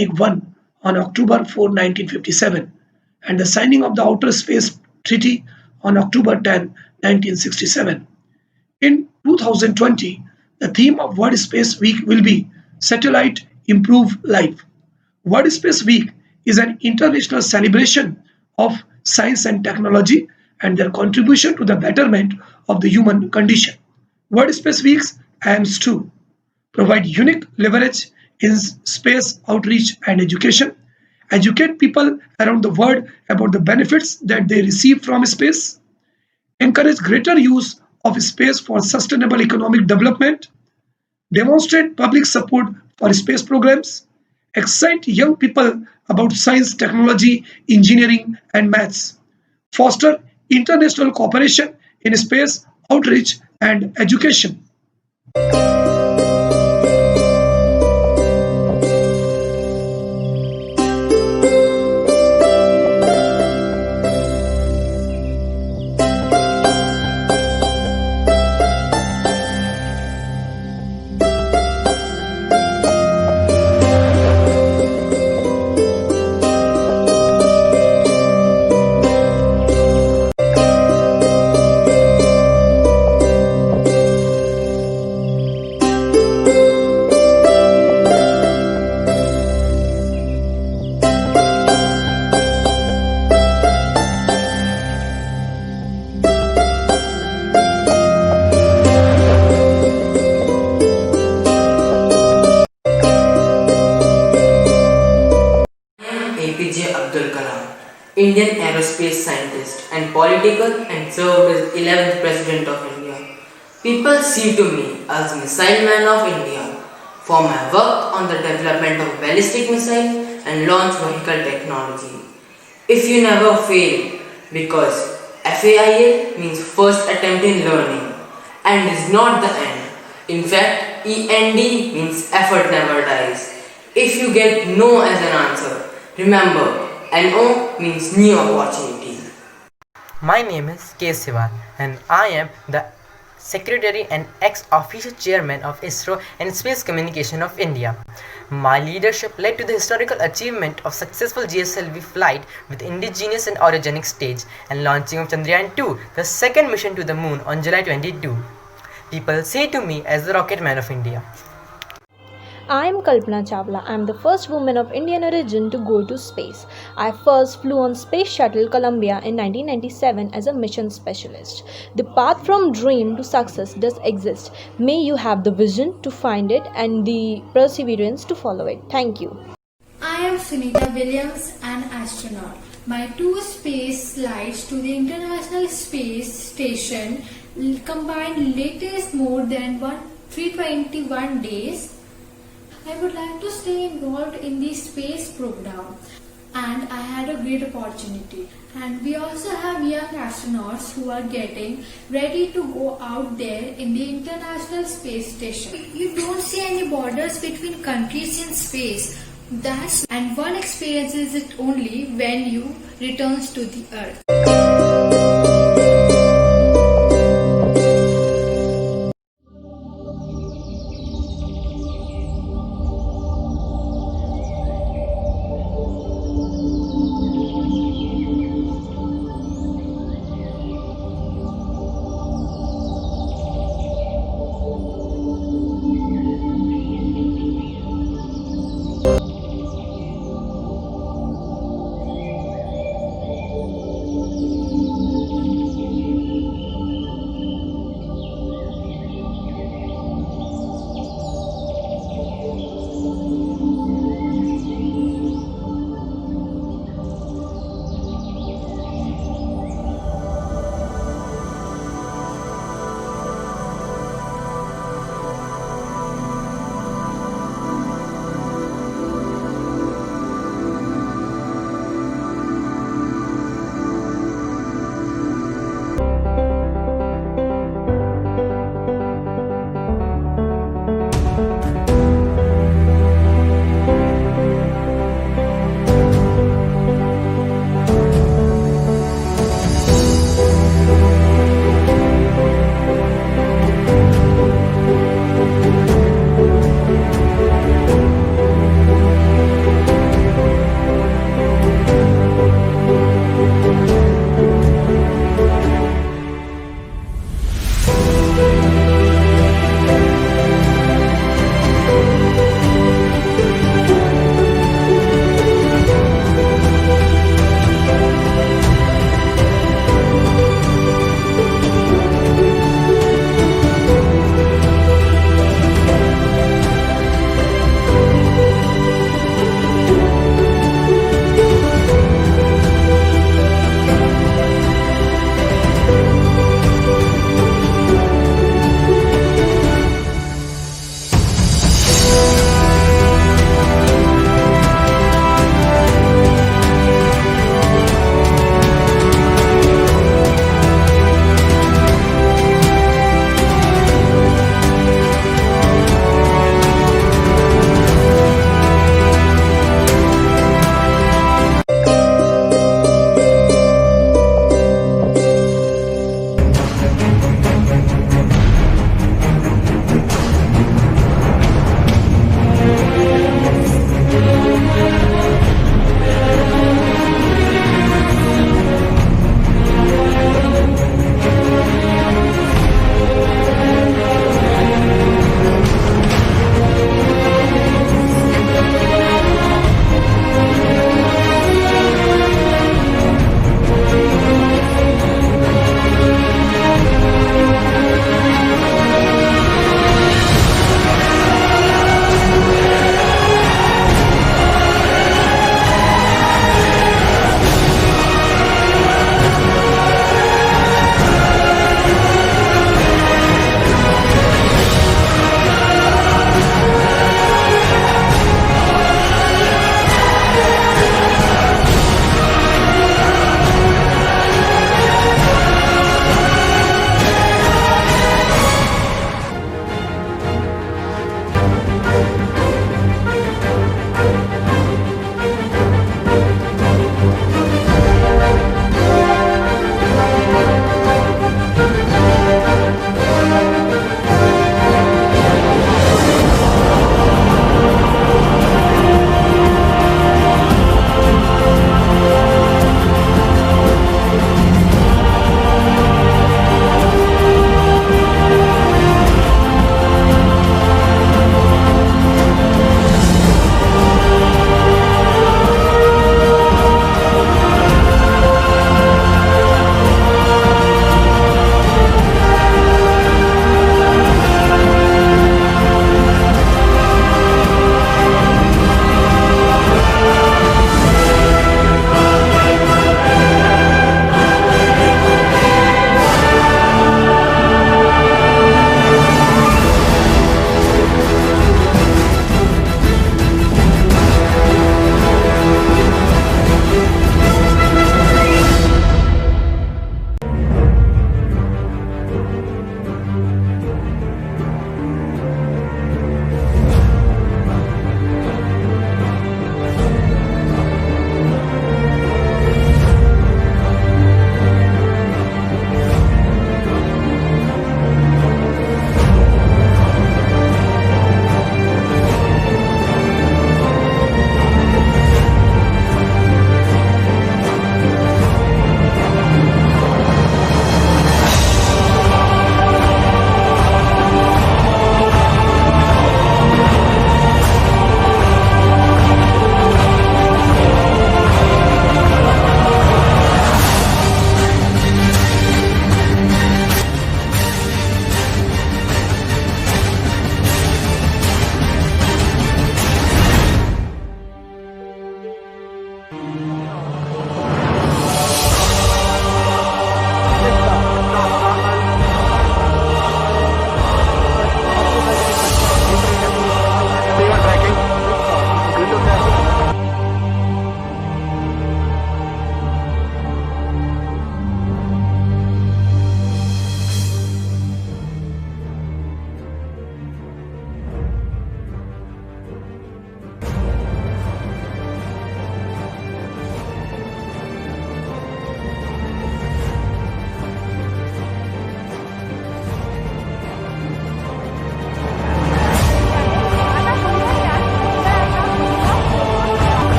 Sputnik 1 on October 4, 1957, and the signing of the Outer Space Treaty on October 10, 1967. In 2020, the theme of World Space Week will be Satellite Improve Life. World Space Week is an international celebration of science and technology and their contribution to the betterment of the human condition. World Space Week's aims to provide unique leverage in space outreach and education, educate people around the world about the benefits that they receive from space, encourage greater use of space for sustainable economic development, demonstrate public support for space programs, excite young people about science, technology, engineering, and maths, foster international cooperation in space outreach and education. APJ Abdul Kalam, Indian aerospace scientist and political, and served as 11th President of India. People see to me as Missile Man of India for my work on the development of ballistic missile and launch vehicle technology. If you never fail, because FAIL means first attempt in learning and is not the end. In fact, END means effort never dies. If you get no as an answer, remember, NO means new opportunity. My name is K. Sivan and I am the Secretary and ex-official chairman of ISRO and Space Communication of India. My leadership led to the historical achievement of successful GSLV flight with indigenous and orogenic stage and launching of Chandrayaan-2, the second mission to the moon on July 22. People say to me as the rocket man of India. I am Kalpana Chawla. I am the first woman of Indian origin to go to space. I first flew on Space Shuttle Columbia in 1997 as a mission specialist. The path from dream to success does exist. May you have the vision to find it and the perseverance to follow it. Thank you. I am Sunita Williams, an astronaut. My two space flights to the International Space Station combined latest more than 321 days. I would like to stay involved in the space program and I had a great opportunity. And we also have young astronauts who are getting ready to go out there in the International Space Station. You don't see any borders between countries in space. And one experiences it only when you returns to the earth.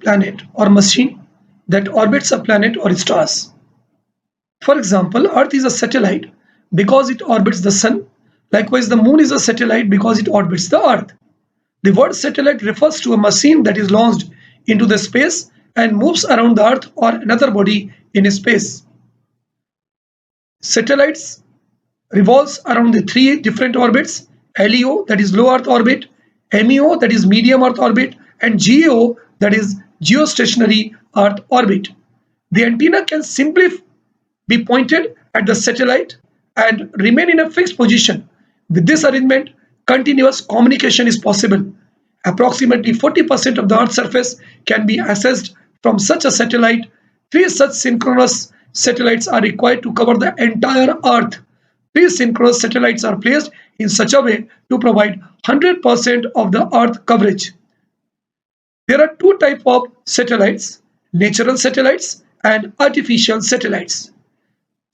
planet or machine that orbits a planet or stars. For example, Earth is a satellite because it orbits the Sun. Likewise, the Moon is a satellite because it orbits the Earth. The word satellite refers to a machine that is launched into the space and moves around the Earth or another body in space. Satellites revolves around the three different orbits: LEO, that is low Earth orbit; MEO, that is medium Earth orbit; and GEO, that is geostationary Earth orbit. The antenna can simply be pointed at the satellite and remain in a fixed position. With this arrangement, continuous communication is possible. Approximately 40% of the Earth's surface can be accessed from such a satellite. Three such synchronous satellites are required to cover the entire Earth. These synchronous satellites are placed in such a way to provide 100% of the Earth coverage. There are two types of satellites: natural satellites and artificial satellites.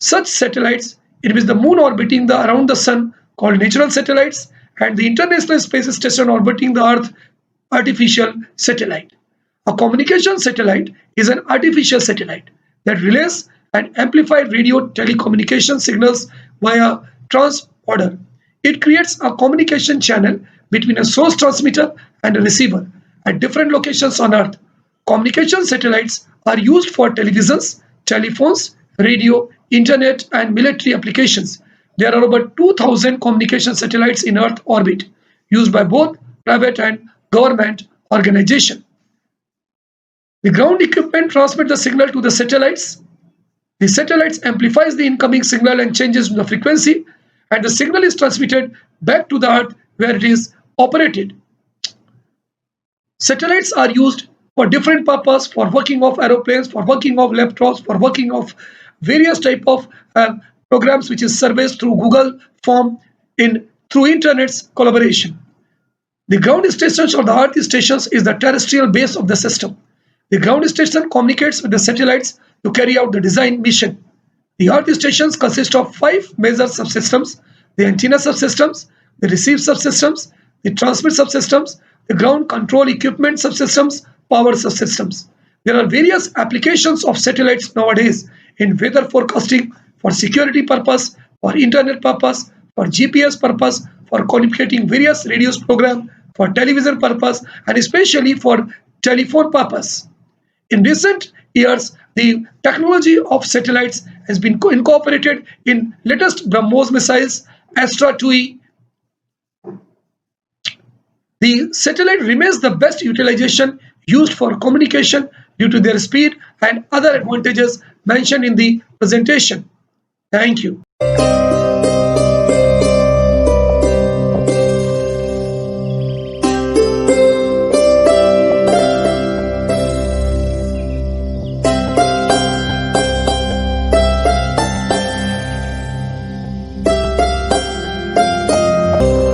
Such satellites, in which the moon orbiting around the sun, called natural satellites, and the International Space Station orbiting the Earth, artificial satellite. A communication satellite is an artificial satellite that relays and amplifies radio telecommunication signals via transponder. It creates a communication channel between a source transmitter and a receiver at different locations on Earth. Communication satellites are used for televisions, telephones, radio, internet, and military applications. There are over 2,000 communication satellites in Earth orbit, used by both private and government organizations. The ground equipment transmits the signal to the satellites. The satellites amplifies the incoming signal and changes the frequency, and the signal is transmitted back to the Earth where it is operated. Satellites are used for different purposes: for working of aeroplanes, for working of laptops, for working of various type of programs which is serviced through Google form in through internet's collaboration. The ground stations or the earth stations is the terrestrial base of the system. The ground station communicates with the satellites to carry out the design mission. The earth stations consist of five major subsystems: the antenna subsystems, the receive subsystems, the transmit subsystems, the ground control equipment subsystems, power subsystems. There are various applications of satellites nowadays in weather forecasting, for security purpose, for internet purpose, for GPS purpose, for communicating various radio program, for television purpose, and especially for telephone purpose. In recent years, the technology of satellites has been incorporated in latest BrahMos missiles, Astra 2E. The satellite remains the best utilization used for communication due to their speed and other advantages mentioned in the presentation. Thank you.